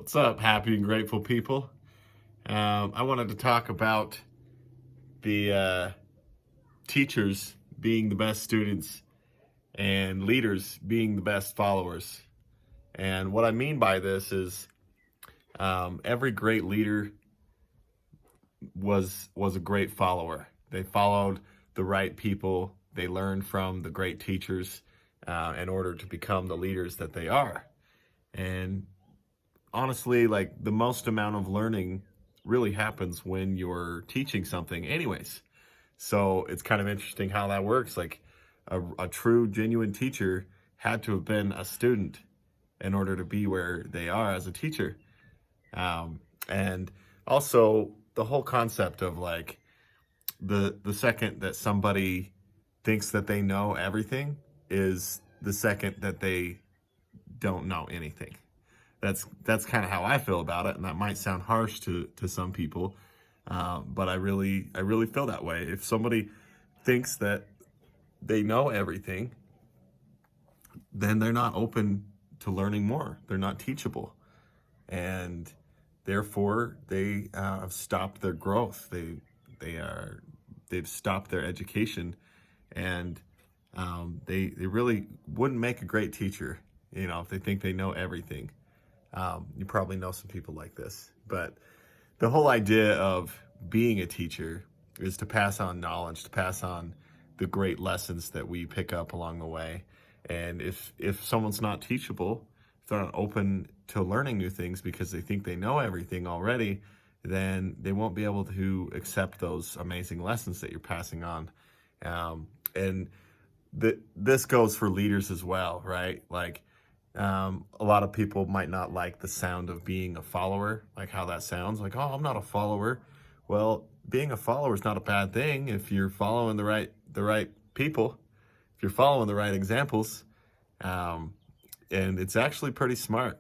What's up, happy and grateful people? I wanted to talk about the teachers being the best students and leaders being the best followers. And what I mean by this is every great leader was a great follower. They followed the right people. They learned from the great teachers in order to become the leaders that they are. And honestly, like the most amount of learning really happens when you're teaching something anyways. So it's kind of interesting how that works. Like a true, genuine teacher had to have been a student in order to be where they are as a teacher. And also the whole concept of like the second that somebody thinks that they know everything is the second that they don't know anything. That's kind of how I feel about it, and that might sound harsh to some people, but I really feel that way. If somebody thinks that they know everything, then they're not open to learning more. They're not teachable, and therefore they have stopped their growth. They've stopped their education, and they really wouldn't make a great teacher. You know, if they think they know everything. You probably know some people like this, but the whole idea of being a teacher is to pass on knowledge, to pass on the great lessons that we pick up along the way. And if someone's not teachable, if they're not open to learning new things because they think they know everything already, then they won't be able to accept those amazing lessons that you're passing on. And this goes for leaders as well, right? Like, a lot of people might not like the sound of being a follower, like how that sounds like, oh, I'm not a follower. Well, being a follower is not a bad thing if you're following the right people, if you're following the right examples. And it's actually pretty smart.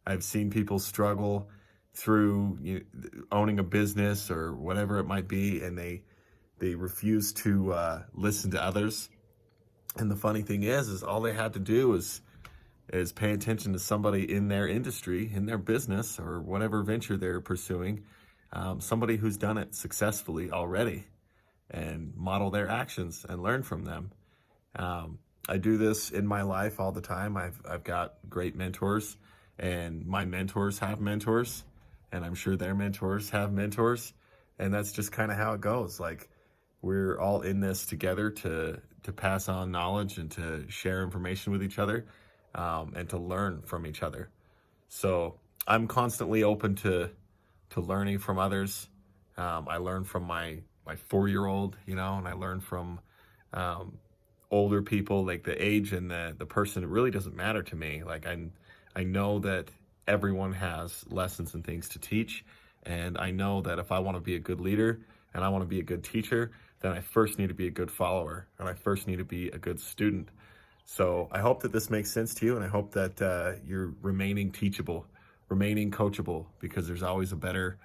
I've seen people struggle through owning a business or whatever it might be, and they refuse to listen to others. And the funny thing is all they had to do is pay attention to somebody in their industry, in their business, or whatever venture they're pursuing, somebody who's done it successfully already, and model their actions and learn from them. I do this in my life all the time. I've got great mentors, and my mentors have mentors, and I'm sure their mentors have mentors, and that's just kind of how it goes. Like, we're all in this together to pass on knowledge and to share information with each other. And to learn from each other. So I'm constantly open to learning from others. I learn from my 4-year-old, and I learn from older people. Like, the age and the person, it really doesn't matter to me. Like, I know that everyone has lessons and things to teach, and I know that if I want to be a good leader and I want to be a good teacher, then I first need to be a good follower, and I first need to be a good student. So I hope that this makes sense to you, and I hope that you're remaining teachable, remaining coachable, because there's always a better,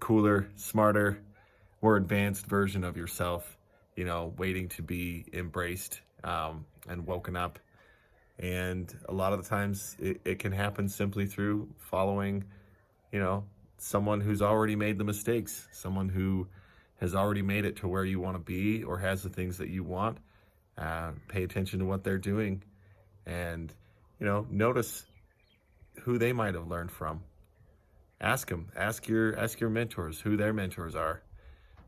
cooler, smarter, more advanced version of yourself, waiting to be embraced and woken up. And a lot of the times it can happen simply through following, someone who's already made the mistakes, someone who has already made it to where you want to be or has the things that you want. Pay attention to what they're doing, and notice who they might have learned from. Ask your mentors who their mentors are.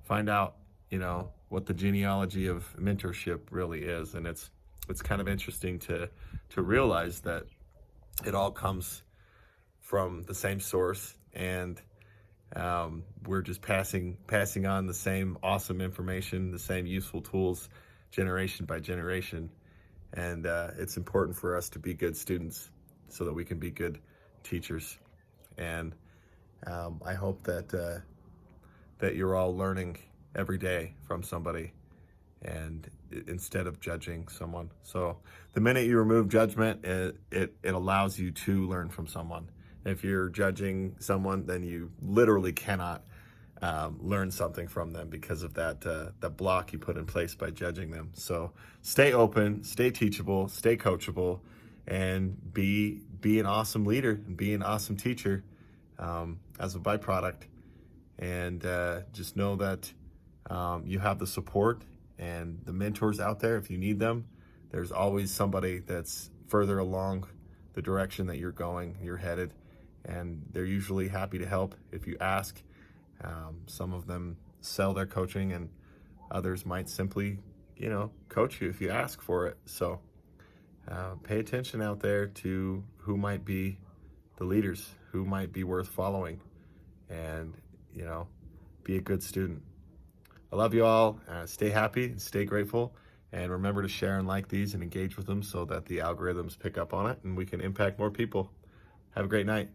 Find out what the genealogy of mentorship really is, and it's kind of interesting to realize that it all comes from the same source, and we're just passing on the same awesome information, the same useful tools, generation by generation. And it's important for us to be good students so that we can be good teachers. And I hope that you're all learning every day from somebody, and instead of judging someone. So the minute you remove judgment, it allows you to learn from someone. If you're judging someone, then you literally cannot learn something from them because of that block you put in place by judging them. So stay open, stay teachable, stay coachable, and be be an awesome leader and be an awesome teacher as a byproduct. And just know that you have the support and the mentors out there if you need them. There's always somebody that's further along the direction that you're headed, and they're usually happy to help if you ask. Some of them sell their coaching, and others might simply, coach you if you ask for it. So pay attention out there to who might be the leaders, who might be worth following, and, be a good student. I love you all. Stay happy and stay grateful. And remember to share and like these and engage with them so that the algorithms pick up on it and we can impact more people. Have a great night.